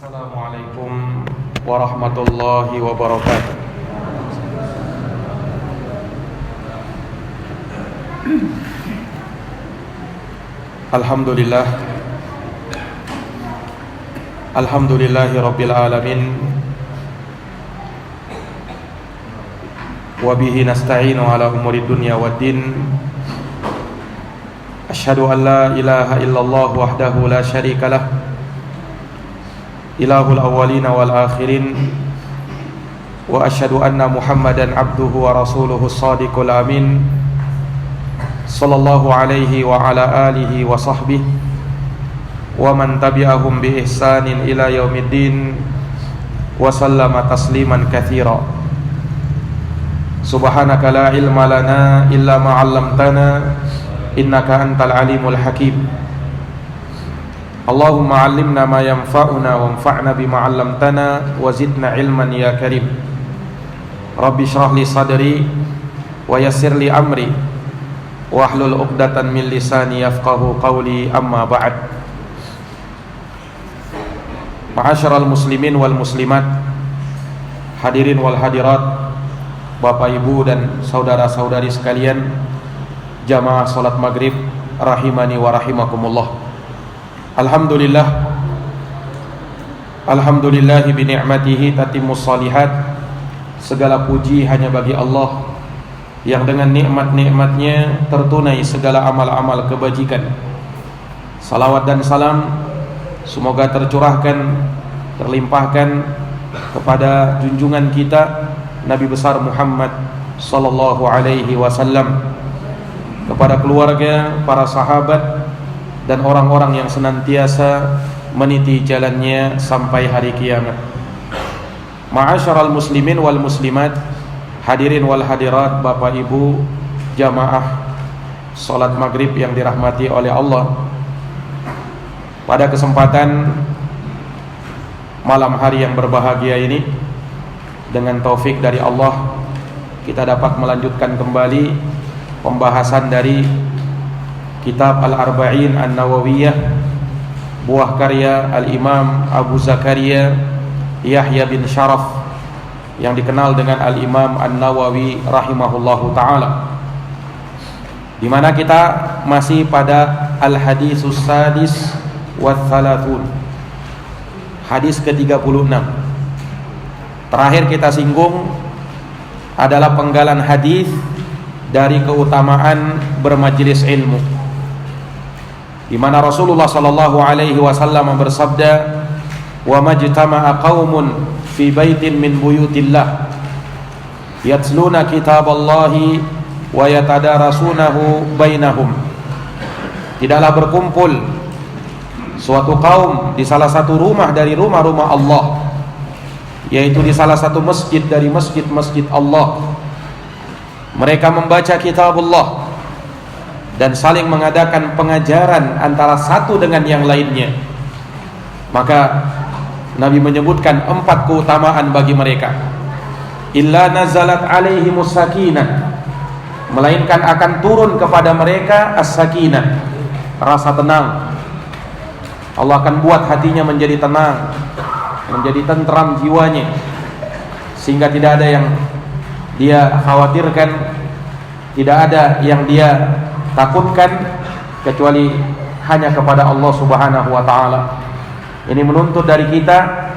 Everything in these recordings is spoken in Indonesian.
Assalamualaikum warahmatullahi wabarakatuh. Alhamdulillah, alhamdulillahi rabbil alamin, wa bihi nasta'inu ala umuri dunya waddin. Asyhadu an la ilaha illallah wahdahu la syarikalah, ilahul awwalina wal akhirin, wa asyhadu anna Muhammadan abduhu wa rasuluhu shadiqul amin, sallallahu alaihi wa ala alihi wa sahbihi wa man tabi'ahum bi ihsanin ila yaumiddin wa sallama tasliman katsira. Subhanaka la ilma lana illa ma 'allamtana innaka antal alimul hakim. Allahumma 'allimna ma yanfa'una wanfa'na bima 'allamtana wa zidna ilman ya karim. Rabbi shrah li sadri wa yassir li amri wahlul 'uqdatan min lisani yafqahu qawli, amma ba'd. Ma'asyiral muslimin wal muslimat, hadirin wal hadirat, Bapak Ibu dan saudara-saudari sekalian, jamaah salat maghrib rahimani wa rahimakumullah. Alhamdulillah, alhamdulillahi bi ni'matihi tatimmus shalihat. Segala puji hanya bagi Allah yang dengan nikmat-nikmatnya tertunai segala amal-amal kebajikan. Salawat dan salam semoga tercurahkan, terlimpahkan kepada junjungan kita Nabi besar Muhammad sallallahu alaihi wasallam, kepada keluarga, para sahabat, dan orang-orang yang senantiasa meniti jalannya sampai hari kiamat. Ma'asyiral muslimin wal muslimat, hadirin wal hadirat, Bapak Ibu jamaah salat maghrib yang dirahmati oleh Allah. Pada kesempatan malam hari yang berbahagia ini, dengan taufik dari Allah, kita dapat melanjutkan kembali pembahasan dari kitab Al-Arba'in An-Nawawiyah, buah karya Al-Imam Abu Zakaria Yahya bin Sharaf, yang dikenal dengan Al-Imam An-Nawawi rahimahullahu ta'ala, di mana kita masih pada Al-Hadisus Sadis wa Thalathun, hadis ke-36. Terakhir kita singgung adalah penggalan hadis dari keutamaan bermajelis ilmu, di mana Rasulullah sallallahu alaihi wasallam bersabda, "Wa majtama'a qaumun fi baitin min buyutillah yatluna kitaballahi wa yatadarasunahu bainahum." Tidaklah berkumpul suatu kaum di salah satu rumah dari rumah-rumah Allah, yaitu di salah satu masjid dari masjid-masjid Allah. Mereka membaca kitabullah dan saling mengadakan pengajaran antara satu dengan yang lainnya. Maka Nabi menyebutkan 4 keutamaan bagi mereka. Illa nazalat alaihimus sakinah, melainkan akan turun kepada mereka as-sakinah, rasa tenang. Allah akan buat hatinya menjadi tenang, menjadi tentram jiwanya, sehingga tidak ada yang dia khawatirkan, tidak ada yang dia takutkan, kecuali hanya kepada Allah subhanahu wa ta'ala. Ini menuntut dari kita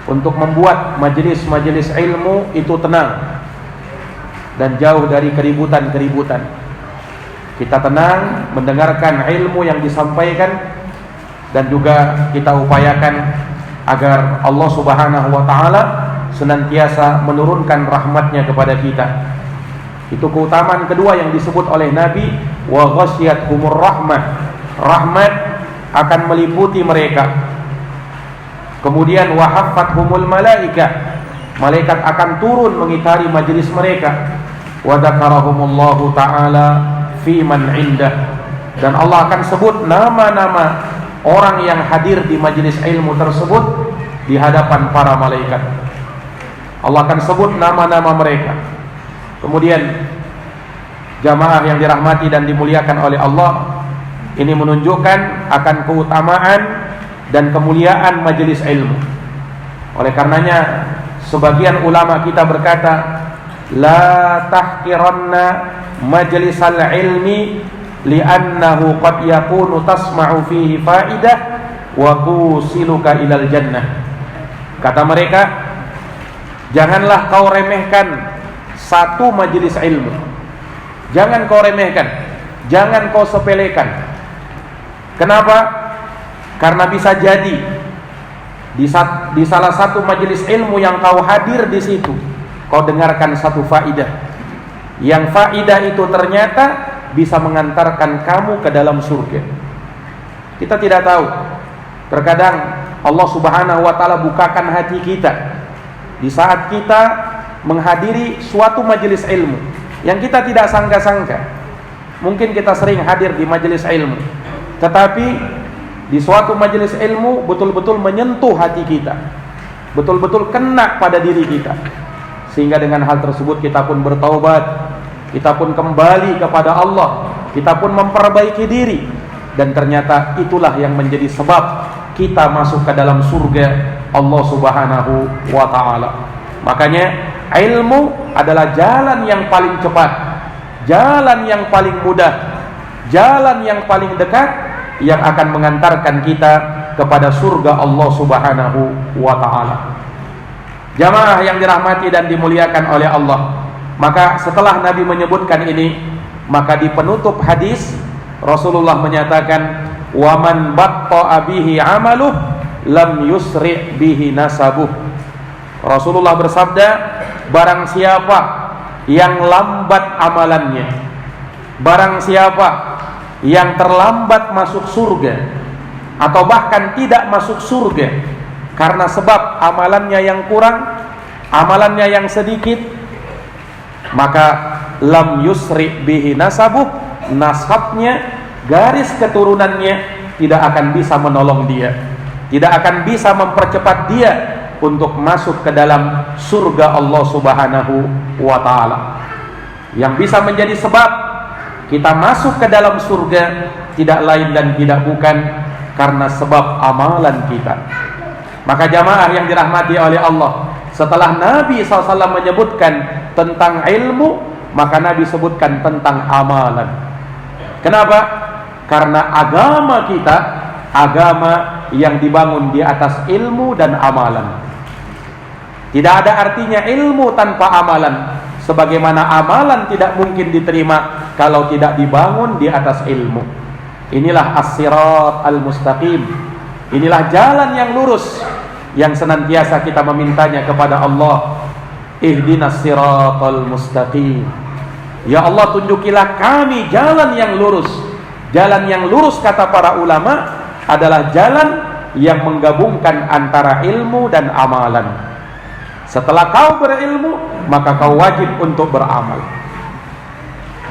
untuk membuat majelis-majelis ilmu itu tenang dan jauh dari keributan-keributan. Kita tenang mendengarkan ilmu yang disampaikan, dan juga kita upayakan agar Allah subhanahu wa ta'ala senantiasa menurunkan rahmatnya kepada kita. Itu keutamaan kedua yang disebut oleh Nabi, wa ghasyiyatuhumur rahmah, rahmat akan meliputi mereka. Kemudian wa haffathumul malaika, malaikat akan turun mengitari majelis mereka. Wa dzakarahumullahu ta'ala fi man indah, dan Allah akan sebut nama-nama orang yang hadir di majelis ilmu tersebut di hadapan para malaikat. Allah akan sebut nama-nama mereka. Kemudian jamaah yang dirahmati dan dimuliakan oleh Allah, ini menunjukkan akan keutamaan dan kemuliaan majelis ilmu. Oleh karenanya sebagian ulama kita berkata, la tahqiranna majlisal ilmi li'annahu qad yakunu tasma'u fihi faidah wa tusiluka ilal jannah. Kata mereka, janganlah kau remehkan satu majelis ilmu. Jangan kau remehkan, jangan kau sepelekan. Kenapa? Karena bisa jadi di salah satu majelis ilmu yang kau hadir di situ, kau dengarkan satu faidah. Yang faidah itu ternyata bisa mengantarkan kamu ke dalam surga. Kita tidak tahu. Terkadang Allah Subhanahu wa taala bukakan hati kita di saat kita menghadiri suatu majelis ilmu yang kita tidak sangka-sangka. Mungkin kita sering hadir di majelis ilmu, tetapi di suatu majelis ilmu betul-betul menyentuh hati kita, betul-betul kena pada diri kita, sehingga dengan hal tersebut kita pun bertaubat, kita pun kembali kepada Allah, kita pun memperbaiki diri, dan ternyata itulah yang menjadi sebab kita masuk ke dalam surga Allah Subhanahu wa taala. Makanya ilmu adalah jalan yang paling cepat, jalan yang paling mudah, jalan yang paling dekat yang akan mengantarkan kita kepada surga Allah Subhanahu wa taala. Jamaah yang dirahmati dan dimuliakan oleh Allah, maka setelah Nabi menyebutkan ini, maka di penutup hadis Rasulullah menyatakan, wa man batta'a bihi 'amaluh lam yusri' bihi nasabuh. Rasulullah bersabda, barang siapa yang lambat amalannya, barang siapa yang terlambat masuk surga, atau bahkan tidak masuk surga karena sebab amalannya yang kurang, amalannya yang sedikit, maka lam yusri bihi nasabuh, nasabnya, garis keturunannya tidak akan bisa menolong dia, tidak akan bisa mempercepat dia untuk masuk ke dalam surga Allah Subhanahu wa taala. Yang bisa menjadi sebab kita masuk ke dalam surga tidak lain dan tidak bukan karena sebab amalan kita. Maka jamaah yang dirahmati oleh Allah, setelah Nabi SAW menyebutkan tentang ilmu, maka Nabi sebutkan tentang amalan. Kenapa? Karena agama kita, agama yang dibangun di atas ilmu dan amalan. Tidak ada artinya ilmu tanpa amalan, sebagaimana amalan tidak mungkin diterima kalau tidak dibangun di atas ilmu. Inilah as-sirat al-mustaqim. Inilah jalan yang lurus yang senantiasa kita memintanya kepada Allah. Ihdinas siratal mustaqim. Ya Allah, tunjukilah kami jalan yang lurus. Jalan yang lurus, kata para ulama, adalah jalan yang menggabungkan antara ilmu dan amalan. Setelah kau berilmu, maka kau wajib untuk beramal.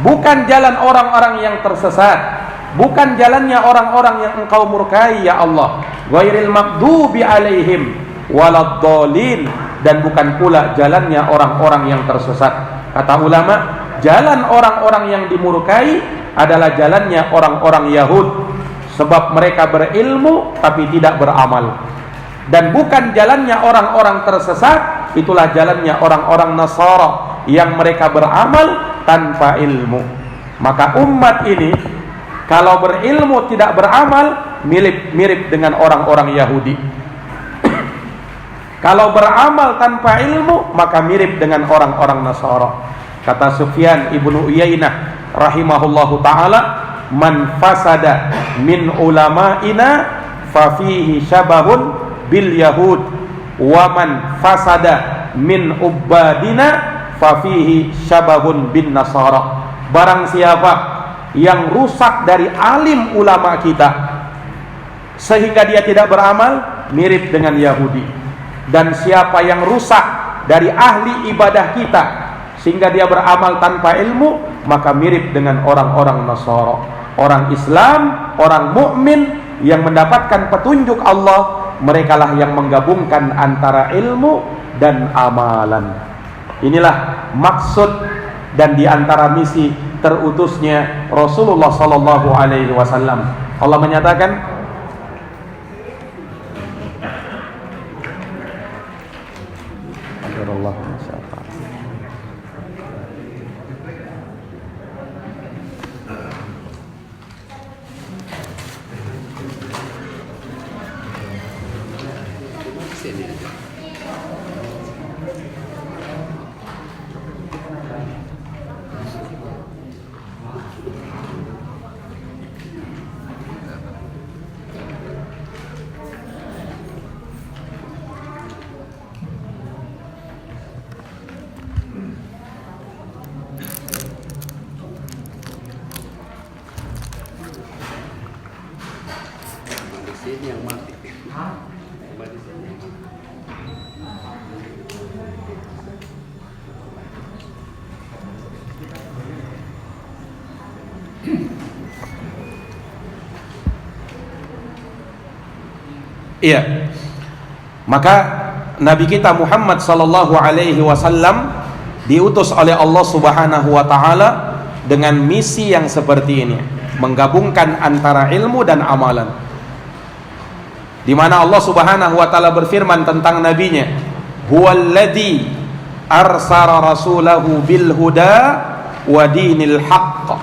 Bukan jalan orang-orang yang tersesat, bukan jalannya orang-orang yang engkau murkai ya Allah, ghairil maghdubi alaihim waladdallin, dan bukan pula jalannya orang-orang yang tersesat. Kata ulama, jalan orang-orang yang dimurkai adalah jalannya orang-orang Yahud, sebab mereka berilmu tapi tidak beramal. Dan bukan jalannya orang-orang tersesat, itulah jalannya orang-orang Nasara yang mereka beramal tanpa ilmu. Maka umat ini kalau berilmu tidak beramal, mirip dengan orang-orang Yahudi. Kalau beramal tanpa ilmu, maka mirip dengan orang-orang Nasara. Kata Sufyan ibnu Uyainah rahimahullahu ta'ala, man fasada min ulama'ina fafihi syabahun bil yahud, wa man fasada min ubadina fafihi syabahun bin nasara. Barang siapa yang rusak dari alim ulama kita sehingga dia tidak beramal, mirip dengan Yahudi. Dan siapa yang rusak dari ahli ibadah kita sehingga dia beramal tanpa ilmu, maka mirip dengan orang-orang Nasara. Orang Islam, orang mukmin yang mendapatkan petunjuk Allah, merekalah yang menggabungkan antara ilmu dan amalan. Inilah maksud dan diantara misi terutusnya Rasulullah sallallahu alaihi wasallam. Allah menyatakan, Sini yang mati. Yang mati sini. Iya. Maka Nabi kita Muhammad sallallahu alaihi wasallam diutus oleh Allah Subhanahu wa taala dengan misi yang seperti ini, menggabungkan antara ilmu dan amalan. Di mana Allah Subhanahu wa taala berfirman tentang nabinya, "Huwallazi arsala rasulahu bil huda wa dinil haqq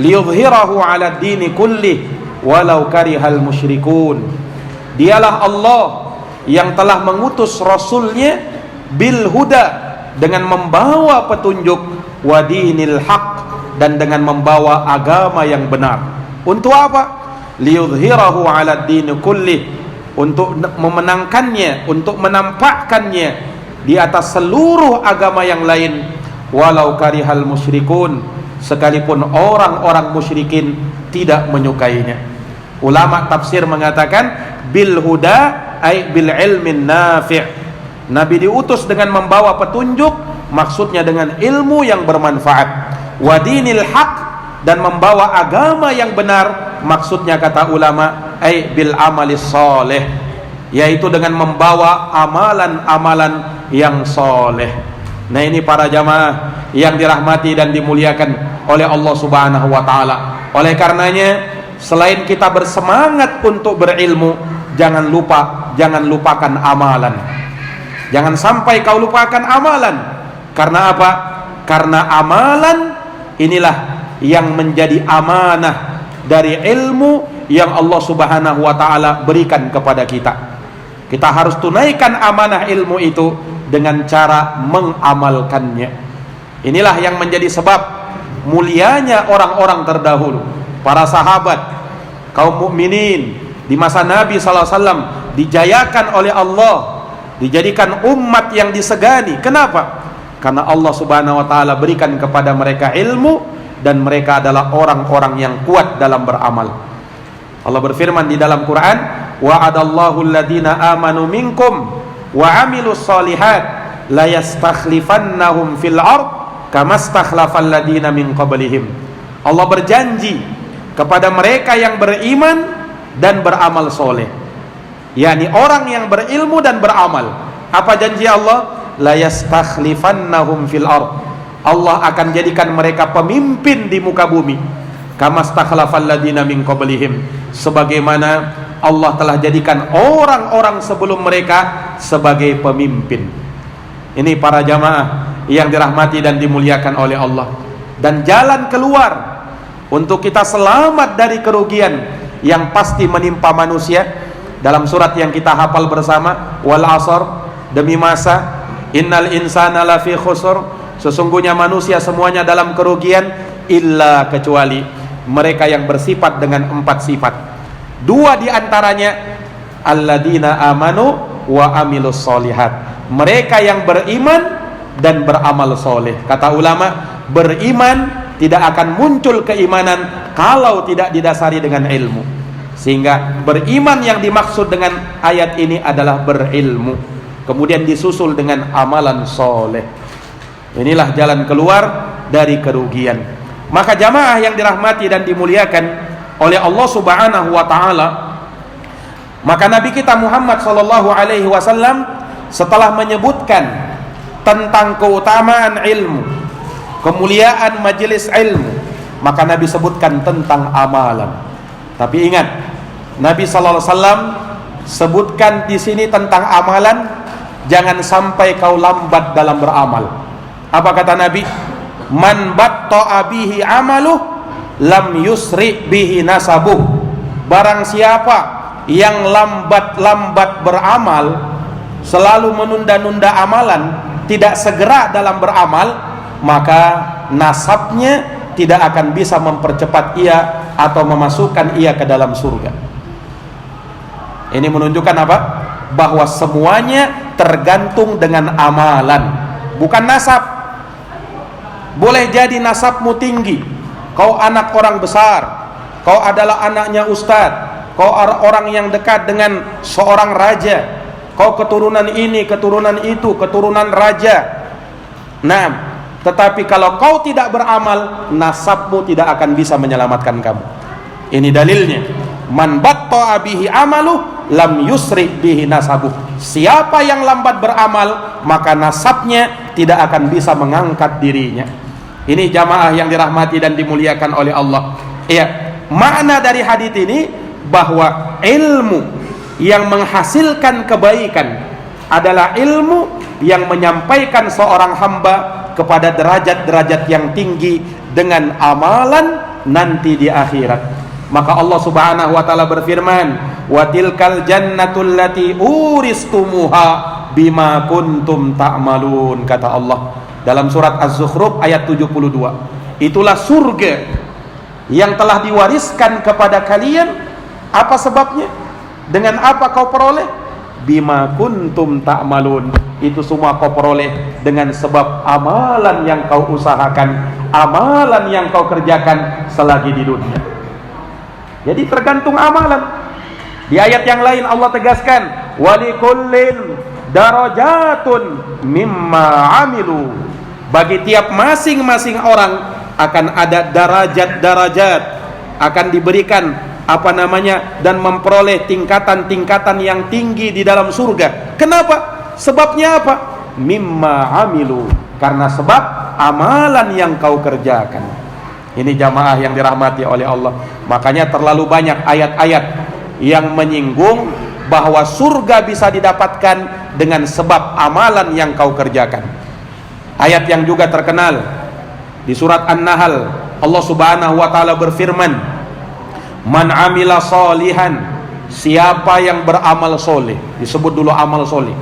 liyudhhirahu 'ala ad-dini kullih walau karihal musyrikun." Dialah Allah yang telah mengutus Rasulnya bil huda, dengan membawa petunjuk, wa dinil haq, dan dengan membawa agama yang benar. Untuk apa? Liyudhhirahu 'ala ad-dini kullih, untuk memenangkannya, untuk menampakkannya di atas seluruh agama yang lain, walau karihal musyrikun, sekalipun orang-orang musyrikin tidak menyukainya. Ulama tafsir mengatakan bil huda ay bil ilmin nafi'. Nabi diutus dengan membawa petunjuk, maksudnya dengan ilmu yang bermanfaat. Wa dinil haq, dan membawa agama yang benar, maksudnya kata ulama ay bil amalis soleh, yaitu dengan membawa amalan-amalan yang soleh. Nah, ini para jamaah yang dirahmati dan dimuliakan oleh Allah Subhanahu wa taala. Oleh karenanya, selain kita bersemangat untuk berilmu, jangan lupakan amalan. Jangan sampai kau lupakan amalan. Karena apa? Karena amalan inilah yang menjadi amanah dari ilmu yang Allah Subhanahu wa taala berikan kepada kita. Kita harus tunaikan amanah ilmu itu dengan cara mengamalkannya. Inilah yang menjadi sebab mulianya orang-orang terdahulu, para sahabat, kaum mukminin di masa Nabi sallallahu alaihi wasallam, dijayakan oleh Allah, dijadikan umat yang disegani. Kenapa? Karena Allah Subhanahu wa taala berikan kepada mereka ilmu, dan mereka adalah orang-orang yang kuat dalam beramal. Allah berfirman di dalam Quran, wa'adallahu alladhina amanu minkum wa 'amilus shalihat la yastakhlifannahum fil ard kama stakhlafal ladina min qablihim. Allah berjanji kepada mereka yang beriman dan beramal soleh, yakni orang yang berilmu dan beramal. Apa janji Allah? La yastakhlifannahum fil ard. Allah akan jadikan mereka pemimpin di muka bumi. Kama stakhlafal ladina min qablihim, sebagaimana Allah telah jadikan orang-orang sebelum mereka sebagai pemimpin. Ini para jamaah yang dirahmati dan dimuliakan oleh Allah. Dan jalan keluar untuk kita selamat dari kerugian yang pasti menimpa manusia, dalam surat yang kita hafal bersama, wal asr, demi masa, innal insana lafi khusr, sesungguhnya manusia semuanya dalam kerugian, illa, kecuali mereka yang bersifat dengan 4 sifat. 2 diantaranya alladzina amanu wa amilus solihat, mereka yang beriman dan beramal soleh. Kata ulama, beriman tidak akan muncul keimanan kalau tidak didasari dengan ilmu. Sehingga beriman yang dimaksud dengan ayat ini adalah berilmu, kemudian disusul dengan amalan soleh. Inilah jalan keluar dari kerugian. Maka jamaah yang dirahmati dan dimuliakan oleh Allah Subhanahu wa taala, maka Nabi kita Muhammad sallallahu alaihi wasallam setelah menyebutkan tentang keutamaan ilmu, kemuliaan majelis ilmu, maka Nabi sebutkan tentang amalan. Tapi ingat, Nabi sallallahu alaihi wasallam sebutkan di sini tentang amalan, jangan sampai kau lambat dalam beramal. Apa kata Nabi? Man batta'a bihi amaluh lam yusri bihi nasabuh. Barang siapa yang lambat-lambat beramal, selalu menunda-nunda amalan, tidak segera dalam beramal, maka nasabnya tidak akan bisa mempercepat ia atau memasukkan ia ke dalam surga. Ini menunjukkan apa? Bahwa semuanya tergantung dengan amalan, bukan nasab. Boleh jadi nasabmu tinggi, kau anak orang besar, kau adalah anaknya ustadz, kau orang yang dekat dengan seorang raja, kau keturunan ini, keturunan itu, keturunan raja. Nah, tetapi kalau kau tidak beramal, nasabmu tidak akan bisa menyelamatkan kamu. Ini dalilnya. Man batta'a bihi amaluh lam yusri bihi nasabuh. Siapa yang lambat beramal, maka nasabnya tidak akan bisa mengangkat dirinya. Ini jamaah yang dirahmati dan dimuliakan oleh Allah. Iya, makna dari hadis ini bahwa ilmu yang menghasilkan kebaikan adalah ilmu yang menyampaikan seorang hamba kepada derajat-derajat yang tinggi dengan amalan nanti di akhirat. Maka Allah Subhanahu wa taala berfirman, "Wa tilkal jannatul lati uristumuha bima kuntum ta'malun," kata Allah dalam surat Az-Zukhruf ayat 72. Itulah surga yang telah diwariskan kepada kalian. Apa sebabnya? Dengan apa kau peroleh? Bima kuntum ta'malun. Itu semua kau peroleh dengan sebab amalan yang kau usahakan, amalan yang kau kerjakan selagi di dunia. Jadi tergantung amalan. Di ayat yang lain Allah tegaskan, walikullin darajatun mimma amilu. Bagi tiap masing-masing orang akan ada darajat-darajat, akan diberikan dan memperoleh tingkatan-tingkatan yang tinggi di dalam surga. Kenapa? Sebabnya apa? Mimma amilu, karena sebab amalan yang kau kerjakan. Ini jamaah yang dirahmati oleh Allah. Makanya terlalu banyak ayat-ayat yang menyinggung bahwa surga bisa didapatkan dengan sebab amalan yang kau kerjakan. Ayat yang juga terkenal di surat An-Nahl, Allah Subhanahu wa taala berfirman, "Man amila sholihan," siapa yang beramal soleh, disebut dulu amal soleh,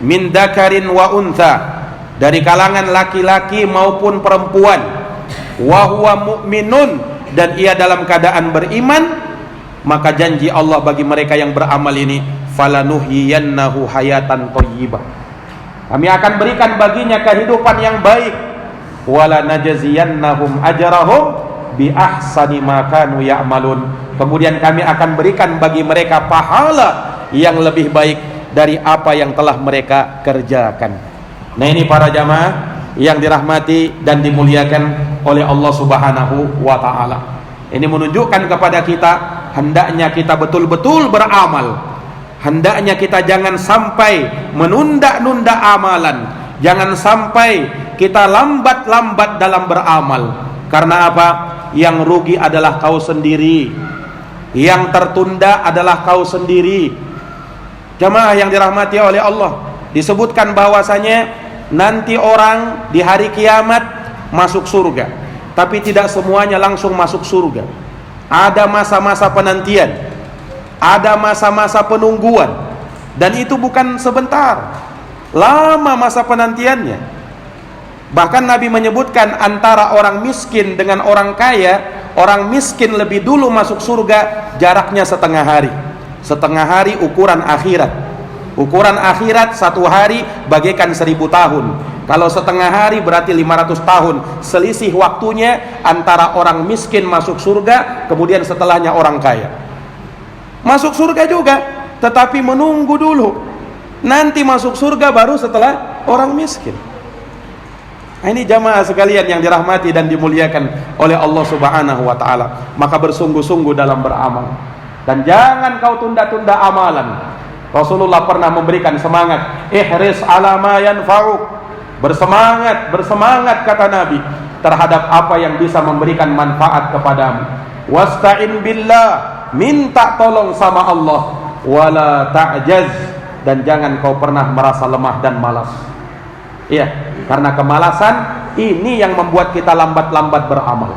"min dzakarin wa untha," dari kalangan laki-laki maupun perempuan, "wa huwa mu'minun," dan ia dalam keadaan beriman, maka janji Allah bagi mereka yang beramal ini, "falanuhyiyannahu hayatan thayyibah." Kami akan berikan baginya kehidupan yang baik, "wala najziyannahum ajrahum bi ahsani ma kanu ya'malun." Kemudian kami akan berikan bagi mereka pahala yang lebih baik dari apa yang telah mereka kerjakan. Nah, ini para jamaah yang dirahmati dan dimuliakan oleh Allah Subhanahu wa taala. Ini menunjukkan kepada kita hendaknya kita betul-betul beramal. Hendaknya kita jangan sampai menunda-nunda amalan. Jangan sampai kita lambat-lambat dalam beramal. Karena apa? Yang rugi adalah kau sendiri. Yang tertunda adalah kau sendiri. Jamaah yang dirahmati oleh Allah, disebutkan bahwasanya nanti orang di hari kiamat masuk surga, tapi tidak semuanya langsung masuk surga. Ada masa-masa penantian, ada masa-masa penungguan, dan itu bukan sebentar, lama masa penantiannya. Bahkan Nabi menyebutkan antara orang miskin dengan orang kaya, orang miskin lebih dulu masuk surga, jaraknya setengah hari. Setengah hari ukuran akhirat. Ukuran akhirat satu hari bagaikan 1000 tahun. Kalau setengah hari berarti 500 tahun. Selisih waktunya antara orang miskin masuk surga, kemudian setelahnya orang kaya. Masuk surga juga, tetapi menunggu dulu. Nanti masuk surga baru setelah orang miskin. Nah, ini jamaah sekalian yang dirahmati dan dimuliakan oleh Allah Subhanahu wa taala. Maka bersungguh-sungguh dalam beramal. Dan jangan kau tunda-tunda amalan. Rasulullah pernah memberikan semangat, ihris ala ma yanfa'uk. Bersemangat kata Nabi terhadap apa yang bisa memberikan manfaat kepadamu. Wasta'in billah, minta tolong sama Allah, wala ta'jaz, dan jangan kau pernah merasa lemah dan malas. Iya, karena kemalasan ini yang membuat kita lambat-lambat beramal.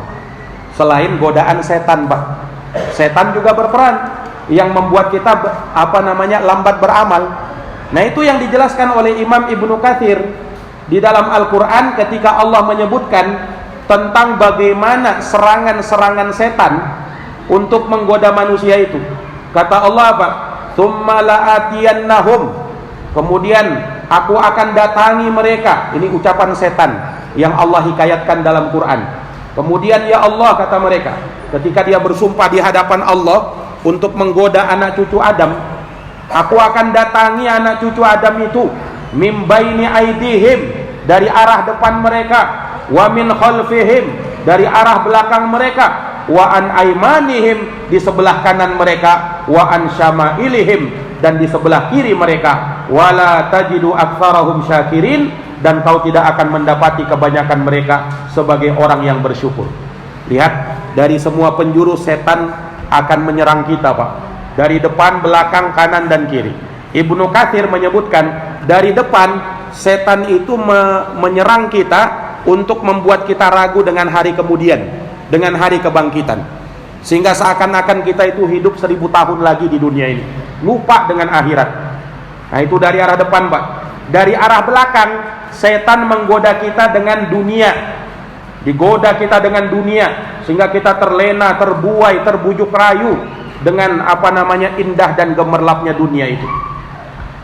Selain godaan setan, Pak. Setan juga berperan yang membuat kita lambat beramal. Nah, itu yang dijelaskan oleh Imam Ibnu Katsir di dalam Al-Qur'an ketika Allah menyebutkan tentang bagaimana serangan-serangan setan untuk menggoda manusia itu. Kata Allah apa? "Tsumma la'atiyannahum." Kemudian aku akan datangi mereka. Ini ucapan setan yang Allah hikayatkan dalam Quran. Kemudian ya Allah, kata mereka, ketika dia bersumpah di hadapan Allah, untuk menggoda anak cucu Adam, aku akan datangi anak cucu Adam itu min baini aidihim, dari arah depan mereka, wa min khalfihim, dari arah belakang mereka, wa an aimanihim, di sebelah kanan mereka, wa an syama'ilihim, dan di sebelah kiri mereka, wala tajidu aktsarahum syakirin, dan kau tidak akan mendapati kebanyakan mereka sebagai orang yang bersyukur. Lihat, dari semua penjuru setan akan menyerang kita, Pak. Dari depan, belakang, kanan, dan kiri. Ibnu Katsir menyebutkan, dari depan setan itu menyerang kita untuk membuat kita ragu dengan hari kemudian, dengan hari kebangkitan, sehingga seakan-akan kita itu hidup 1000 tahun lagi di dunia ini, lupa dengan akhirat. Nah, itu dari arah depan, Pak. Dari arah belakang, setan menggoda kita dengan dunia, digoda kita dengan dunia, sehingga kita terlena, terbuai, terbujuk rayu dengan indah dan gemerlapnya dunia itu.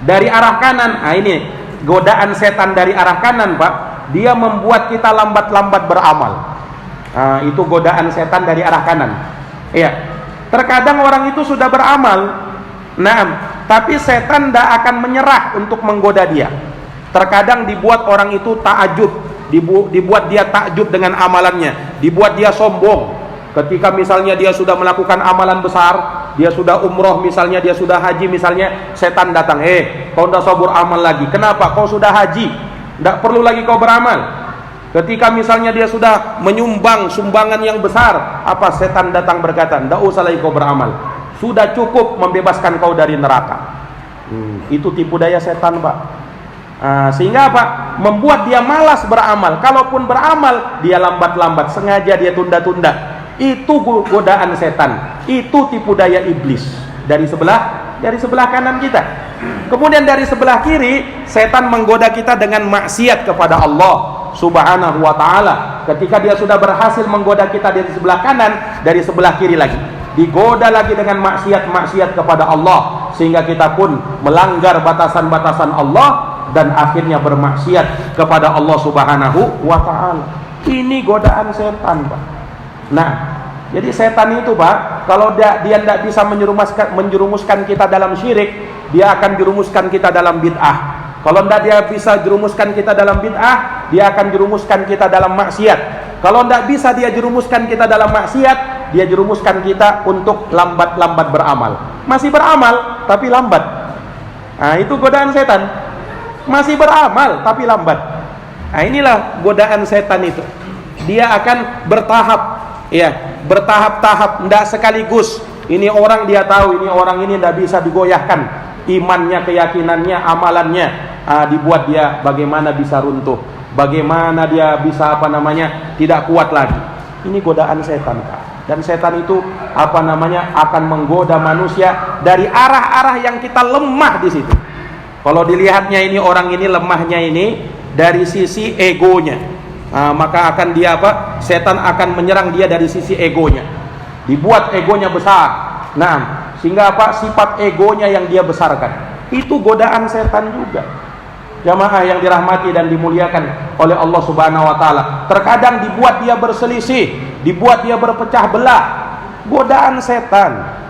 Dari arah kanan, nah ini godaan setan dari arah kanan, Pak. Dia membuat kita lambat-lambat beramal. Nah, itu godaan setan dari arah kanan. Iya. Terkadang orang itu sudah beramal, tapi setan tidak akan menyerah untuk menggoda dia. Terkadang dibuat orang itu ta'ajub, dibuat dia takjub dengan amalannya, dibuat dia sombong. Ketika misalnya dia sudah melakukan amalan besar, dia sudah umroh misalnya, dia sudah haji misalnya, setan datang, kau tidak sabur amal lagi. Kenapa? Kau sudah haji, tidak perlu lagi kau beramal. Ketika misalnya dia sudah menyumbang sumbangan yang besar, apa setan datang berkata, tidak usah lagi kau beramal, sudah cukup membebaskan kau dari neraka. Itu tipu daya setan, Pak. Sehingga apa? Membuat dia malas beramal. Kalaupun beramal, dia lambat-lambat, sengaja dia tunda-tunda. Itu godaan setan, itu tipu daya iblis dari sebelah kanan kita. Kemudian dari sebelah kiri, setan menggoda kita dengan maksiat kepada Allah Subhanahu wa ta'ala. Ketika dia sudah berhasil menggoda kita dari sebelah kanan, dari sebelah kiri lagi digoda lagi dengan maksiat kepada Allah, sehingga kita pun melanggar batasan-batasan Allah dan akhirnya bermaksiat kepada Allah Subhanahu wa ta'ala. Ini godaan setan, Pak. Nah, jadi setan itu, Pak, kalau dia tidak bisa menjerumuskan kita dalam syirik, dia akan jerumuskan kita dalam bid'ah. Kalau tidak dia bisa jerumuskan kita dalam bid'ah, dia akan jerumuskan kita dalam maksiat. Kalau tidak bisa dia jerumuskan kita dalam maksiat, dia jerumuskan kita untuk lambat-lambat beramal. Masih beramal tapi lambat. Nah, itu godaan setan. Masih beramal tapi lambat. Nah, inilah godaan setan itu. Dia akan bertahap, bertahap-tahap, tidak sekaligus. Ini orang dia tahu, ini orang ini tidak bisa digoyahkan imannya, keyakinannya, amalannya. Dibuat dia bagaimana bisa runtuh, bagaimana dia bisa tidak kuat lagi. Ini godaan setan, Pak. Dan setan itu akan menggoda manusia dari arah-arah yang kita lemah di situ. Kalau dilihatnya ini orang ini lemahnya ini dari sisi egonya, maka akan dia setan akan menyerang dia dari sisi egonya. Dibuat egonya besar. Nah, sehingga sifat egonya yang dia besarkan. Itu godaan setan juga. Jamaah yang dirahmati dan dimuliakan oleh Allah Subhanahu wa ta'ala. Terkadang dibuat dia berselisih, dibuat dia berpecah belah. Godaan setan.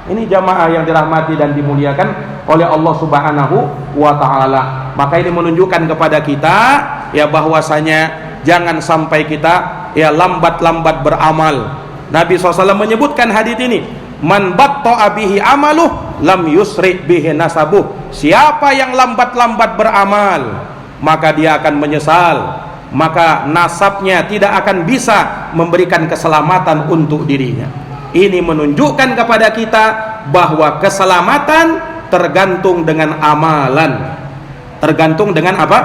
Ini jamaah yang dirahmati dan dimuliakan oleh Allah Subhanahu wa ta'ala. Maka ini menunjukkan kepada kita bahwasanya jangan sampai kita lambat-lambat beramal. Nabi SAW menyebutkan hadits ini, man batta'a bihi amaluh lam yusri bihi nasabuh. Siapa yang lambat-lambat beramal, maka dia akan menyesal, maka nasabnya tidak akan bisa memberikan keselamatan untuk dirinya. Ini menunjukkan kepada kita bahwa keselamatan tergantung dengan amalan. Tergantung dengan apa?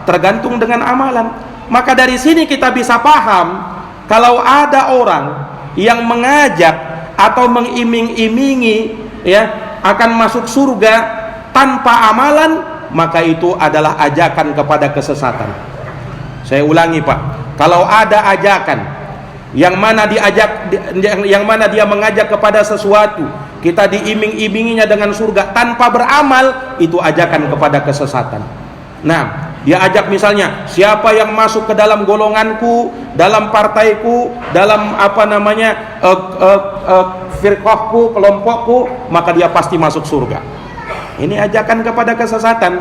Tergantung dengan amalan. Maka dari sini kita bisa paham, kalau ada orang yang mengajak atau mengiming-imingi akan masuk surga tanpa amalan, maka itu adalah ajakan kepada kesesatan. Saya ulangi, Pak, kalau ada ajakan yang mana dia mengajak kepada sesuatu, kita diiming-iminginya dengan surga tanpa beramal, itu ajakan kepada kesesatan. Nah, Dia ajak misalnya, siapa yang masuk ke dalam golonganku, dalam partaiku, dalam firqahku, kelompokku, maka dia pasti masuk surga. Ini ajakan kepada kesesatan.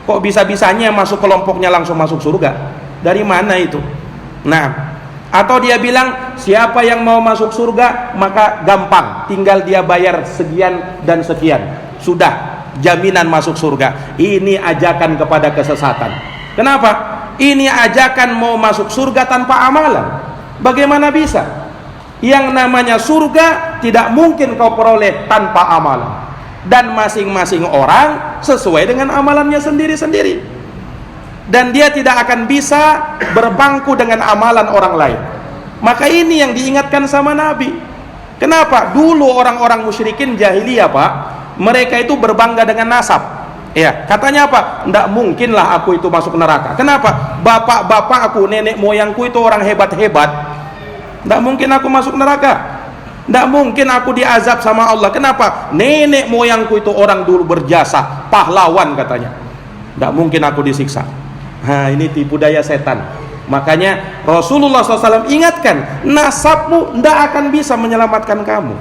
Kok bisa-bisanya masuk kelompoknya langsung masuk surga? Dari mana itu? Nah, atau dia bilang, siapa yang mau masuk surga, maka gampang, tinggal dia bayar sekian dan sekian, sudah jaminan masuk surga. Ini ajakan kepada kesesatan. Kenapa? Ini ajakan mau masuk surga tanpa amalan. Bagaimana bisa? Yang namanya surga tidak mungkin kau peroleh tanpa amalan. Dan masing-masing orang sesuai dengan amalannya sendiri-sendiri. Dan dia tidak akan bisa berbangku dengan amalan orang lain. Maka ini yang diingatkan sama Nabi. Kenapa? Dulu orang-orang musyrikin jahiliyah, Pak, mereka itu berbangga dengan nasab. Ya, katanya apa? Tidak mungkinlah aku itu masuk neraka. Kenapa? Bapak-bapak aku, nenek moyangku itu orang hebat-hebat. Tidak mungkin aku masuk neraka. Tidak mungkin aku diazab sama Allah. Kenapa? Nenek moyangku itu orang dulu berjasa, pahlawan katanya. Tidak mungkin aku disiksa. Nah, ini tipu daya setan. Makanya Rasulullah SAW ingatkan, nasabmu tidak akan bisa menyelamatkan kamu.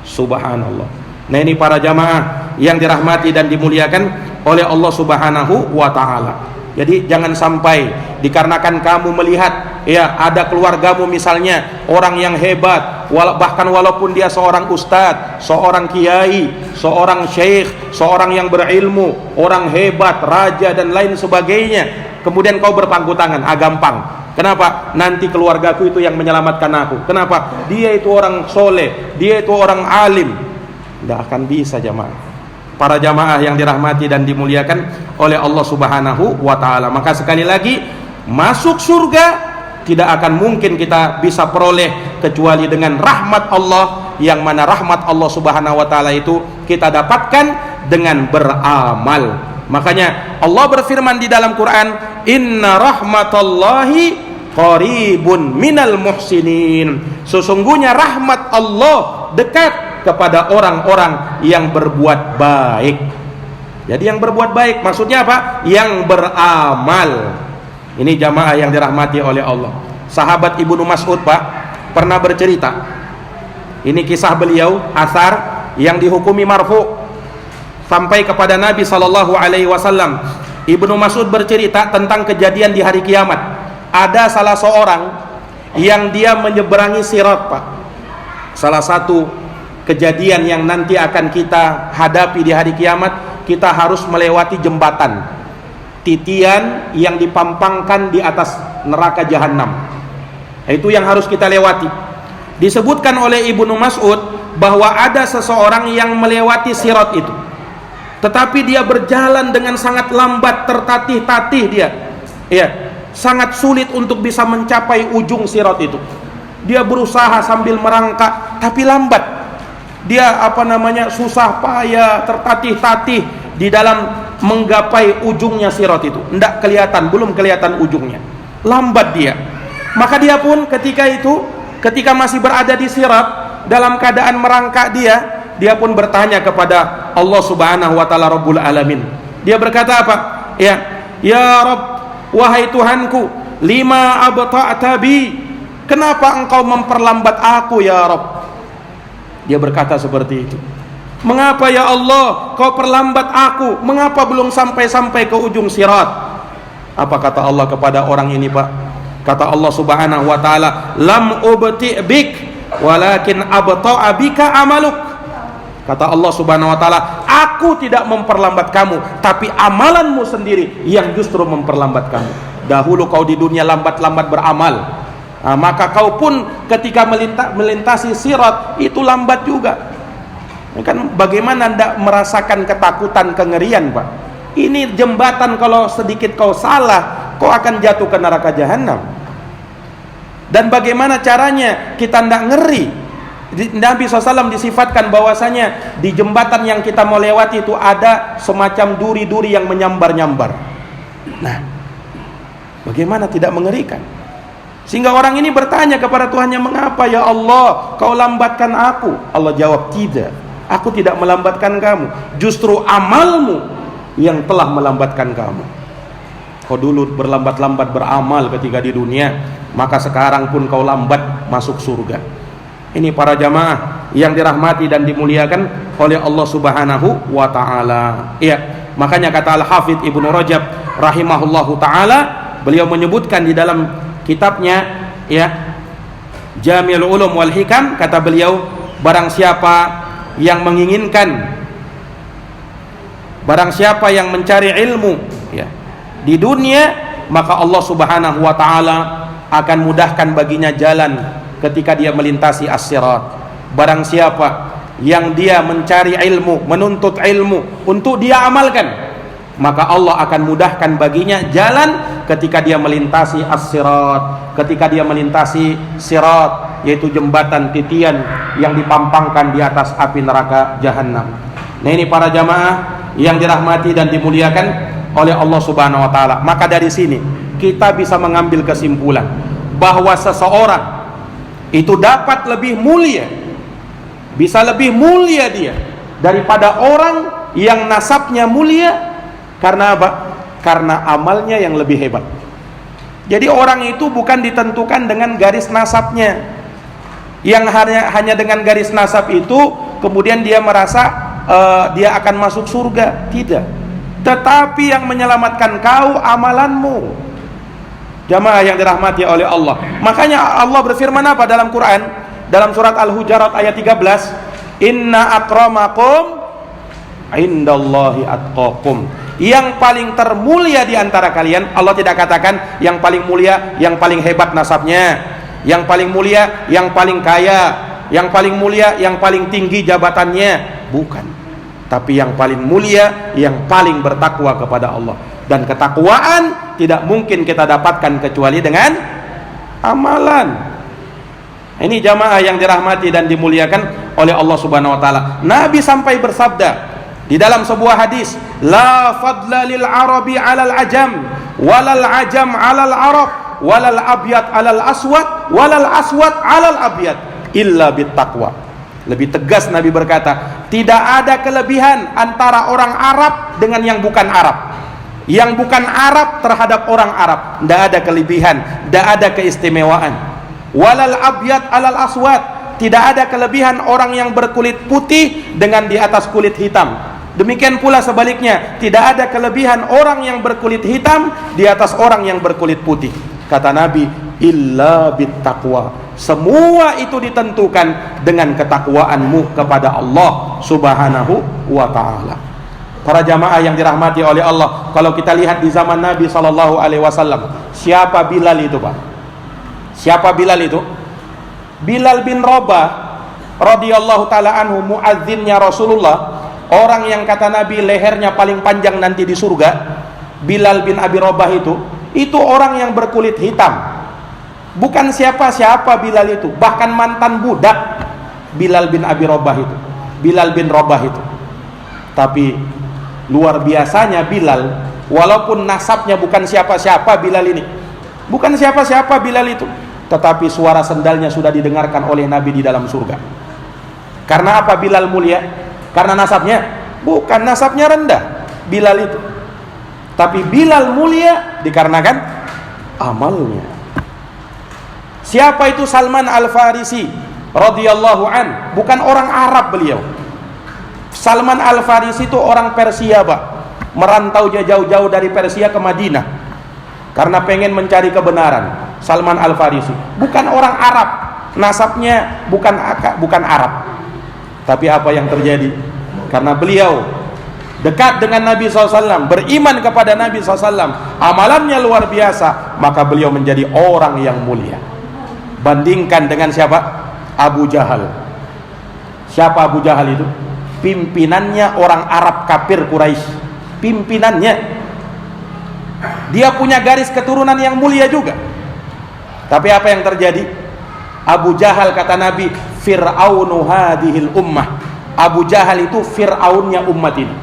Subhanallah. Nah, ini para jamaah yang dirahmati dan dimuliakan oleh Allah Subhanahu wa ta'ala. Jadi jangan sampai dikarenakan kamu melihat ya ada keluargamu misalnya orang yang hebat, bahkan walaupun dia seorang ustadz, seorang kiai, seorang syekh, seorang yang berilmu, orang hebat, raja dan lain sebagainya, kemudian kau berpangku tangan, gampang. Kenapa? Nanti keluargaku itu yang menyelamatkan aku. Kenapa? Dia itu orang soleh, dia itu orang alim. Tidak akan bisa jamaah. Para jamaah yang dirahmati dan dimuliakan oleh Allah Subhanahu wa ta'ala. Maka sekali lagi, masuk surga tidak akan mungkin kita bisa peroleh kecuali dengan rahmat Allah, yang mana rahmat Allah Subhanahu wa ta'ala itu kita dapatkan dengan beramal. Makanya Allah berfirman di dalam Quran, inna rahmatallahi qaribun minal muhsinin. Sesungguhnya rahmat Allah dekat kepada orang-orang yang berbuat baik. Jadi yang berbuat baik maksudnya apa? Yang beramal. Ini jamaah yang dirahmati oleh Allah. Sahabat Ibnu Mas'ud, Pak, pernah bercerita. Ini kisah beliau, asar yang dihukumi marfu sampai kepada Nabi SAW. Ibnu Mas'ud bercerita tentang kejadian di hari kiamat. Ada salah seorang yang dia menyeberangi sirat, Pak. Salah satu kejadian yang nanti akan kita hadapi di hari kiamat, kita harus melewati jembatan titian yang dipampangkan di atas neraka jahanam. Itu yang harus kita lewati. Disebutkan oleh Ibnu Mas'ud bahwa ada seseorang yang melewati sirat itu, tetapi dia berjalan dengan sangat lambat, tertatih-tatih dia. Ya, sangat sulit untuk bisa mencapai ujung sirat itu. Dia berusaha sambil merangkak, tapi lambat. Dia susah payah, tertatih-tatih di dalam menggapai ujungnya sirat itu. Tidak kelihatan, belum kelihatan ujungnya. Lambat dia. Maka dia pun ketika masih berada di sirat, dalam keadaan merangkak dia pun bertanya kepada Allah Subhanahu wa ta'ala Rabbul Alamin. Dia berkata apa? Ya Rabb, wahai Tuhanku, lima abta'ta bi, kenapa engkau memperlambat aku ya Rabb? Dia berkata seperti itu. Mengapa ya Allah kau perlambat aku? Mengapa belum sampai ke ujung sirat? Apa kata Allah kepada orang ini, Pak? Kata Allah Subhanahu wa ta'ala, lam ubti' bik walakin abta'a bika amaluk. Kata Allah Subhanahu wa ta'ala, aku tidak memperlambat kamu, tapi amalanmu sendiri yang justru memperlambat kamu. Dahulu kau di dunia lambat-lambat beramal, maka kau pun ketika melintasi sirat itu lambat juga. Kan bagaimana anda merasakan ketakutan, kengerian, Pak? Ini jembatan, kalau sedikit kau salah, kau akan jatuh ke neraka jahanam. Dan bagaimana caranya kita tidak ngeri? Nabi SAW disifatkan bahwasanya di jembatan yang kita mau lewati itu ada semacam duri-duri yang menyambar-nyambar. Nah, bagaimana tidak mengerikan? Sehingga orang ini bertanya kepada Tuhannya, mengapa ya Allah kau lambatkan aku? Allah jawab, tidak, aku tidak melambatkan kamu, justru amalmu yang telah melambatkan kamu. Kau dulu berlambat-lambat beramal ketika di dunia, maka sekarang pun kau lambat masuk surga. Ini para jamaah yang dirahmati dan dimuliakan oleh Allah Subhanahu wa taala. Iya, makanya kata Al-Hafidz Ibnu Rajab rahimahullahu taala, beliau menyebutkan di dalam kitabnya ya Jami'ul Ulum wal Hikam, kata beliau, barang siapa yang menginginkan, barang siapa yang mencari ilmu ya di dunia, maka Allah Subhanahu wa taala akan mudahkan baginya jalan ketika dia melintasi as-sirat. Barang siapa yang dia mencari ilmu, menuntut ilmu untuk dia amalkan, maka Allah akan mudahkan baginya jalan ketika dia melintasi as-sirat, ketika dia melintasi sirat, yaitu jembatan titian yang dipampangkan di atas api neraka jahanam. Nah, ini para jamaah yang dirahmati dan dimuliakan oleh Allah Subhanahu wa taala. Maka dari sini kita bisa mengambil kesimpulan bahwa seseorang itu dapat lebih mulia, bisa lebih mulia dia daripada orang yang nasabnya mulia. Karena apa? Karena amalnya yang lebih hebat. Jadi orang itu bukan ditentukan dengan garis nasabnya, yang hanya dengan garis nasab itu kemudian dia merasa dia akan masuk surga. Tidak. Tetapi yang menyelamatkan kau amalanmu, jamaah yang dirahmati oleh Allah. Makanya Allah berfirman apa dalam Quran? Dalam surat Al-Hujurat ayat 13, Inna akramakum indallahi atqakum. Yang paling termulia di antara kalian, Allah tidak katakan yang paling mulia, yang paling hebat nasabnya, yang paling mulia, yang paling kaya, yang paling mulia, yang paling tinggi jabatannya. Bukan. Tapi yang paling mulia, yang paling bertakwa kepada Allah. Dan ketakwaan tidak mungkin kita dapatkan kecuali dengan amalan. Ini jamaah yang dirahmati dan dimuliakan oleh Allah Subhanahu wa taala. Nabi sampai bersabda di dalam sebuah hadis, la fadla lil arabi 'alal ajam, walal ajam 'alal arab, walal abyad 'alal aswad, walal aswad 'alal abyad illa bittaqwa. Lebih tegas Nabi berkata, tidak ada kelebihan antara orang Arab dengan yang bukan Arab. Yang bukan Arab terhadap orang Arab, tidak ada kelebihan, tidak ada keistimewaan. Walal abyad 'alal aswad, tidak ada kelebihan orang yang berkulit putih dengan di atas kulit hitam. Demikian pula sebaliknya, tidak ada kelebihan orang yang berkulit hitam di atas orang yang berkulit putih. Kata Nabi, illa bittaqwa. Semua itu ditentukan dengan ketakwaanmu kepada Allah Subhanahu wa ta'ala. Para jamaah yang dirahmati oleh Allah, kalau kita lihat di zaman Nabi SAW, siapa Bilal itu, Pak? Siapa Bilal itu? Bilal bin Rabah radhiyallahu ta'ala anhu, muadzinnya Rasulullah, orang yang kata Nabi lehernya paling panjang nanti di surga. Bilal bin Abi Rabah itu orang yang berkulit hitam. Bukan siapa-siapa Bilal itu, bahkan mantan budak Bilal bin Abi Rabah itu, Bilal bin Rabah itu. Tapi luar biasanya Bilal, walaupun nasabnya bukan siapa-siapa Bilal ini, bukan siapa-siapa Bilal itu, tetapi suara sendalnya sudah didengarkan oleh Nabi di dalam surga. Karena apa Bilal mulia? Karena nasabnya? Bukan, nasabnya rendah Bilal itu, tapi Bilal mulia dikarenakan amalnya. Siapa itu? Salman Al-Farisi radhiyallahu an, bukan orang Arab beliau. Salman Al-Farisi itu orang Persia, Pak. Merantau jauh-jauh dari Persia ke Madinah karena pengen mencari kebenaran. Salman Al-Farisi bukan orang Arab, nasabnya bukan Arab. Tapi apa yang terjadi? Karena beliau dekat dengan Nabi SAW, beriman kepada Nabi SAW, amalannya luar biasa, maka beliau menjadi orang yang mulia. Bandingkan dengan siapa? Abu Jahal. Siapa Abu Jahal itu? Pimpinannya orang Arab kafir Quraisy. Pimpinannya. Dia punya garis keturunan yang mulia juga. Tapi apa yang terjadi? Abu Jahal, kata Nabi, Fir'aunu hadhil ummah. Abu Jahal itu Fir'aunnya umat ini.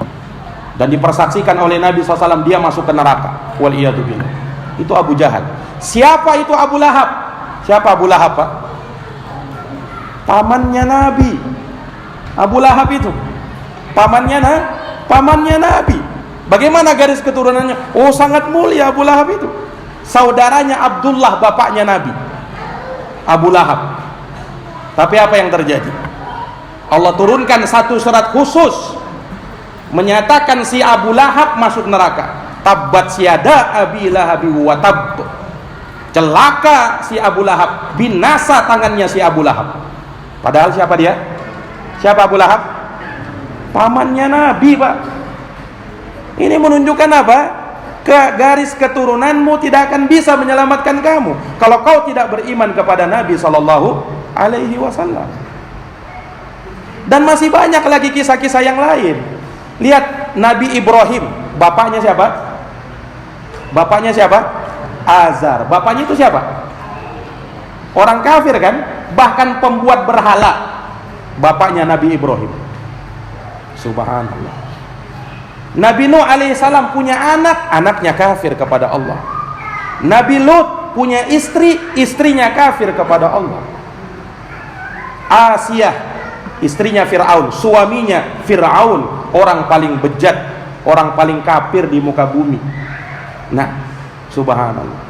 Dan dipersaksikan oleh Nabi SAW dia masuk ke neraka. Waliyadzubillah. Itu Abu Jahal. Siapa itu Abu Lahab? Siapa Abu Lahab, Pak? Pamannya Nabi. Abu Lahab itu pamannya Nabi. Bagaimana garis keturunannya? Oh, sangat mulia Abu Lahab itu. Saudaranya Abdullah, bapaknya Nabi, Abu Lahab. Tapi apa yang terjadi? Allah turunkan satu surat khusus menyatakan si Abu Lahab masuk neraka. Tabbat siada abi lahabi wa tab. Celaka si Abu Lahab, binasa tangannya si Abu Lahab. Padahal siapa dia? Siapa Abu Lahab? Pamannya Nabi, Pak. Ini menunjukkan apa? Garis keturunanmu tidak akan bisa menyelamatkan kamu kalau kau tidak beriman kepada Nabi Sallallahu Alaihi Wasallam. Dan masih banyak lagi kisah-kisah yang lain. Lihat Nabi Ibrahim, bapaknya siapa? Bapaknya siapa? Azar. Bapaknya itu siapa? Orang kafir kan? Bahkan pembuat berhala. Bapaknya Nabi Ibrahim. Subhanallah. Nabi Nuh alaihissalam punya anak, anaknya kafir kepada Allah. Nabi Lut punya istri, istrinya kafir kepada Allah. Asiyah, istrinya Fir'aun, suaminya Fir'aun, orang paling bejat, orang paling kafir di muka bumi. Nah, subhanallah.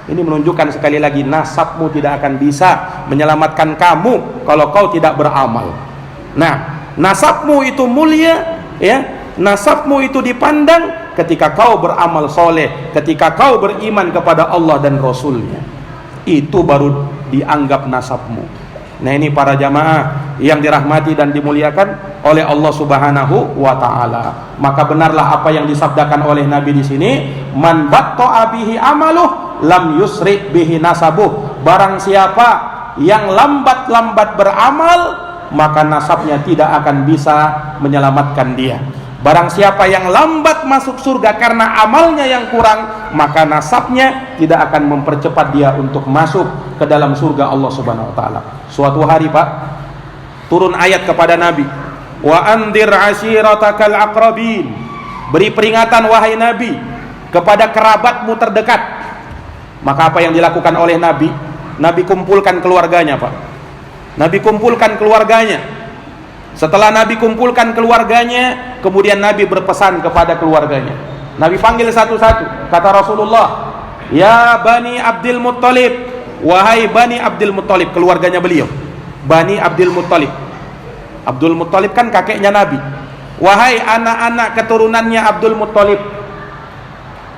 Ini menunjukkan sekali lagi nasabmu tidak akan bisa menyelamatkan kamu kalau kau tidak beramal. Nah, nasabmu itu mulia, ya. Nasabmu itu dipandang ketika kau beramal soleh, ketika kau beriman kepada Allah dan Rasulnya. Itu baru dianggap nasabmu. Nah, ini para jamaah yang dirahmati dan dimuliakan oleh Allah Subhanahu wa Ta'ala. Maka benarlah apa yang disabdakan oleh Nabi di sini, man batta'a bihi amaluh lam yusri bihi nasabuh. Barang siapa yang lambat-lambat beramal, maka nasabnya tidak akan bisa menyelamatkan dia. Barang siapa yang lambat masuk surga karena amalnya yang kurang, maka nasabnya tidak akan mempercepat dia untuk masuk ke dalam surga Allah Subhanahu wa Ta'ala. Suatu hari, Pak, turun ayat kepada Nabi, wa andir ashiratakal aqrabin. Beri peringatan wahai Nabi kepada kerabatmu terdekat. Maka apa yang dilakukan oleh Nabi? Nabi kumpulkan keluarganya, Pak. Nabi kumpulkan keluarganya. Setelah Nabi kumpulkan keluarganya, kemudian Nabi berpesan kepada keluarganya. Nabi panggil satu-satu. Kata Rasulullah, ya Bani Abdul Muttalib, wahai Bani Abdul Muttalib, keluarganya beliau, Bani Abdul Muttalib. Abdul Muttalib kan kakeknya Nabi. Wahai anak-anak keturunannya Abdul Muttalib,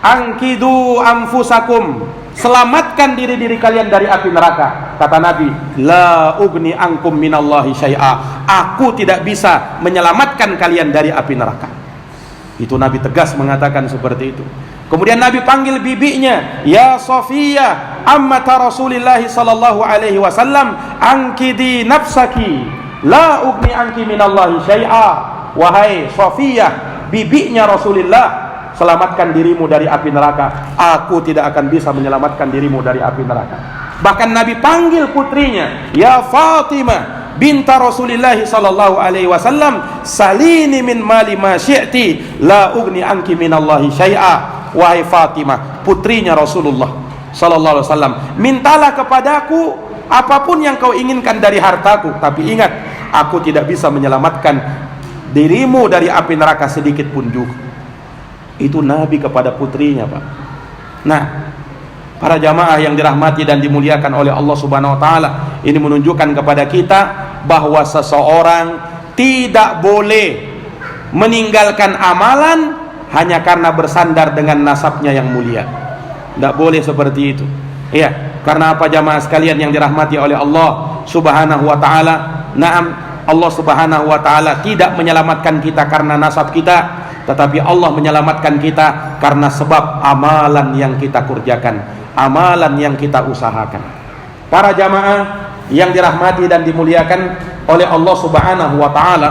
angkidu anfusakum, selamatkan diri-diri kalian dari api neraka. Kata Nabi, la ugni ankum minallahi syai'a, aku tidak bisa menyelamatkan kalian dari api neraka. Itu Nabi tegas mengatakan seperti itu. Kemudian Nabi panggil bibinya, ya Safiyah ammata Rasulillah sallallahu alaihi wasallam, angkidi nafsaki, la ugni anki minallahi syai'a. Wahai Safiyah, bibinya Rasulullah, selamatkan dirimu dari api neraka, aku tidak akan bisa menyelamatkan dirimu dari api neraka. Bahkan Nabi panggil putrinya, ya Fatimah binta Rasulillah sallallahu alaihi wasallam, salini min mali ma syi'ti, la ugni anki minallahi syai'a. Wahai Fatimah, putrinya Rasulullah sallallahu alaihi wasallam, mintalah kepadaku apapun yang kau inginkan dari hartaku, tapi ingat, aku tidak bisa menyelamatkan dirimu dari api neraka sedikit pun juga. Itu Nabi kepada putrinya, Pak. Nah, para jamaah yang dirahmati dan dimuliakan oleh Allah Subhanahu wa Ta'ala, ini menunjukkan kepada kita bahwa seseorang tidak boleh meninggalkan amalan hanya karena bersandar dengan nasabnya yang mulia. Tidak boleh seperti itu. Iya, karena apa jamaah sekalian yang dirahmati oleh Allah Subhanahu wa Ta'ala? Naam, Allah Subhanahu wa Ta'ala tidak menyelamatkan kita karena nasab kita, tetapi Allah menyelamatkan kita karena sebab amalan yang kita kerjakan, amalan yang kita usahakan. Para jamaah yang dirahmati dan dimuliakan oleh Allah Subhanahu wa Ta'ala,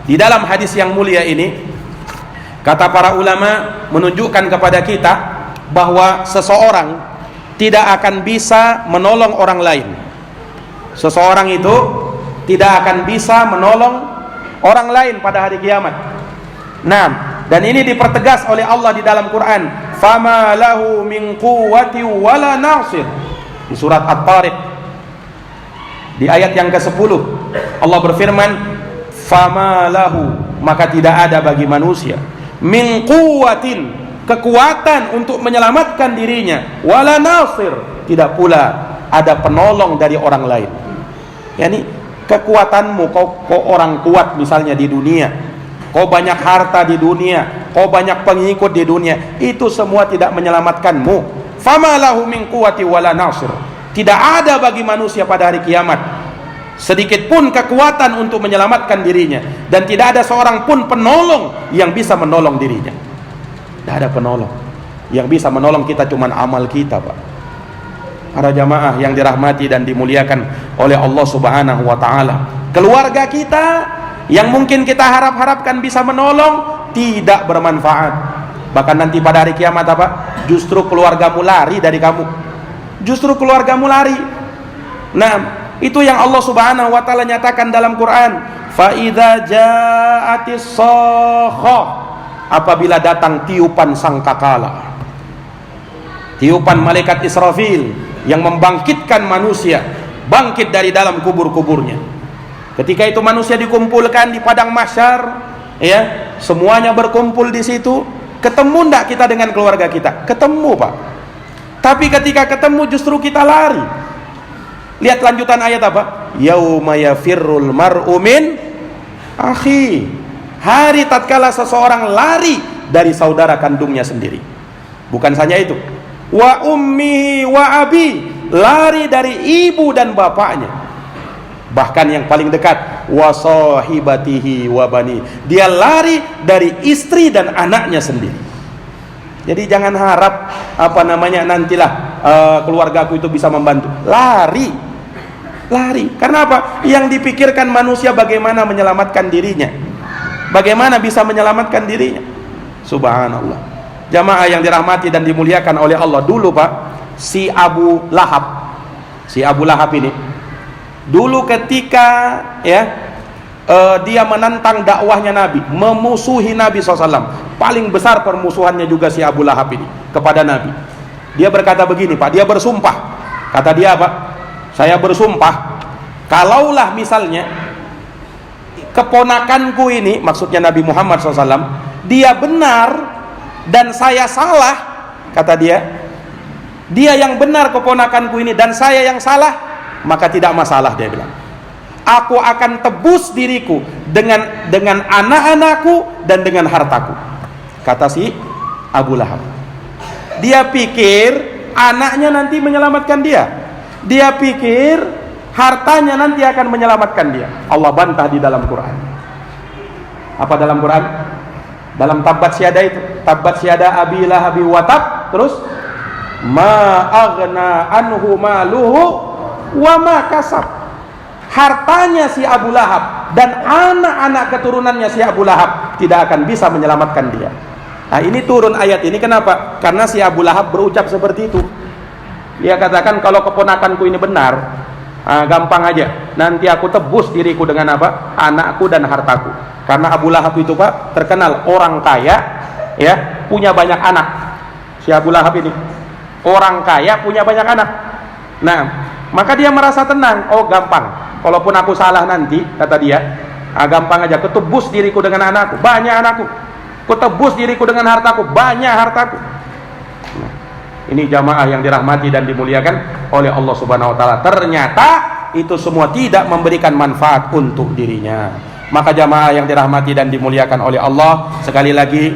di dalam hadis yang mulia ini, kata para ulama menunjukkan kepada kita bahwa seseorang tidak akan bisa menolong orang lain. Seseorang itu tidak akan bisa menolong orang lain pada hari kiamat. Nah, dan ini dipertegas oleh Allah di dalam Quran, fama lahu min quwwati wala nasir, di surat At-Tariq di ayat yang ke-10 Allah berfirman, fama lahu, maka tidak ada bagi manusia, min quwwatin, kekuatan untuk menyelamatkan dirinya, wala nasir, tidak pula ada penolong dari orang lain. Yani kekuatanmu, kau orang kuat misalnya di dunia, kau banyak harta di dunia, kau banyak pengikut di dunia, itu semua tidak menyelamatkanmu. Fama lahu min quwwati wala nasir, tidak ada bagi manusia pada hari kiamat sedikit pun kekuatan untuk menyelamatkan dirinya, dan tidak ada seorang pun penolong yang bisa menolong dirinya. Tidak ada penolong yang bisa menolong kita, cuman amal kita, Pak. Para jamaah yang dirahmati dan dimuliakan oleh Allah Subhanahu wa taala, keluarga kita yang mungkin kita harap-harapkan bisa menolong tidak bermanfaat. Bahkan nanti pada hari kiamat apa? Justru keluargamu lari dari kamu. Justru keluargamu lari. Nah, itu yang Allah Subhanahu wa taala nyatakan dalam Quran, fa idza ja'atis shakhah, apabila datang tiupan sangkakala, tiupan malaikat Israfil yang membangkitkan manusia, bangkit dari dalam kubur-kuburnya. Ketika itu manusia dikumpulkan di padang mahsyar, ya, semuanya berkumpul di situ. Ketemu enggak kita dengan keluarga kita? Ketemu, Pak. Tapi ketika ketemu justru kita lari. Lihat lanjutan ayat apa? Yauma yafirrul mar'u min akhi. Hari tatkala seseorang lari dari saudara kandungnya sendiri. Bukan saja itu. Wa ummihi wa abi, lari dari ibu dan bapaknya. Bahkan yang paling dekat, wa sahibatihi wa bani, dia lari dari istri dan anaknya sendiri. Jadi jangan harap nantilah keluargaku itu bisa membantu. Lari. Karena apa? Yang dipikirkan manusia bagaimana menyelamatkan dirinya, bagaimana bisa menyelamatkan dirinya. Subhanallah. Jamaah yang dirahmati dan dimuliakan oleh Allah, dulu Pak, si Abu Lahab ini dulu ketika dia menantang dakwahnya Nabi, memusuhi Nabi SAW, paling besar permusuhannya juga si Abu Lahab ini kepada Nabi. Dia berkata begini, Pak, dia bersumpah. Kata dia, Pak, saya bersumpah, kalaulah misalnya keponakanku ini, maksudnya Nabi Muhammad SAW, dia benar dan saya salah, kata dia yang benar keponakanku ini dan saya yang salah, maka tidak masalah, dia bilang. Aku akan tebus diriku dengan anak-anakku dan dengan hartaku, kata si Abu Lahab. Dia pikir anaknya nanti menyelamatkan dia. Dia pikir hartanya nanti akan menyelamatkan dia. Allah bantah di dalam Quran. Apa dalam Quran? Dalam Tabbat Syada itu, Tabbat Syada Abi Lahabi wa tab, terus ma aghna anhu maluhu wa ma kasab. Hartanya si Abu Lahab dan anak-anak keturunannya si Abu Lahab tidak akan bisa menyelamatkan dia. Nah, ini turun ayat ini kenapa? Karena si Abu Lahab berucap seperti itu. Dia katakan, kalau keponakanku ini benar, gampang aja, nanti aku tebus diriku dengan apa? Anakku dan hartaku. Karena Abu Lahab itu, Pak, terkenal orang kaya, ya, punya banyak anak. Si Abu Lahab ini orang kaya, punya banyak anak. Nah, maka dia merasa tenang. Oh, gampang, kalaupun aku salah nanti, kata dia, gampang aja, ketebus diriku dengan anakku, banyak anakku, ketebus diriku dengan hartaku, banyak hartaku. Ini jamaah yang dirahmati dan dimuliakan oleh Allah Subhanahu wa taala. Ternyata itu semua tidak memberikan manfaat untuk dirinya. Maka jamaah yang dirahmati dan dimuliakan oleh Allah, sekali lagi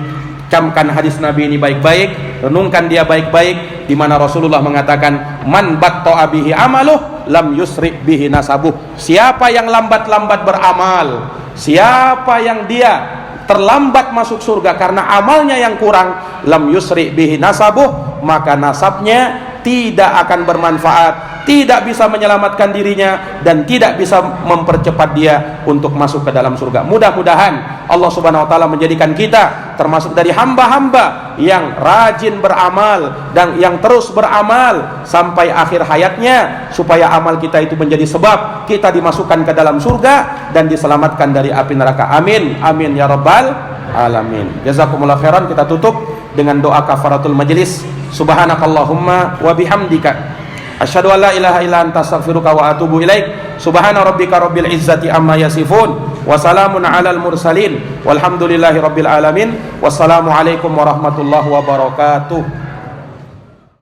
camkan hadis Nabi ini baik-baik, renungkan dia baik-baik, di mana Rasulullah mengatakan, man batta'a bihi amaluh lam yusri bihi nasabuh. Siapa yang lambat-lambat beramal, siapa yang dia terlambat masuk surga karena amalnya yang kurang, lam yusri bihi nasabuh, maka nasabnya tidak akan bermanfaat, tidak bisa menyelamatkan dirinya, dan tidak bisa mempercepat dia untuk masuk ke dalam surga. Mudah-mudahan Allah Subhanahu wa taala menjadikan kita termasuk dari hamba-hamba yang rajin beramal dan yang terus beramal sampai akhir hayatnya, supaya amal kita itu menjadi sebab kita dimasukkan ke dalam surga dan diselamatkan dari api neraka. Amin, amin ya rabbal alamin. Jazakumullah khairan. Kita tutup dengan doa kafaratul majlis. Subhanakallahumma wa bihamdika asyhadu an la ilaha illa anta astaghfiruka wa atubu ilaik. Subhana rabbika rabbil izzati amma yasifun Wassalamun alal mursalin. Walhamdulillahi rabbil alamin. Wassalamualaikum warahmatullahi wabarakatuh.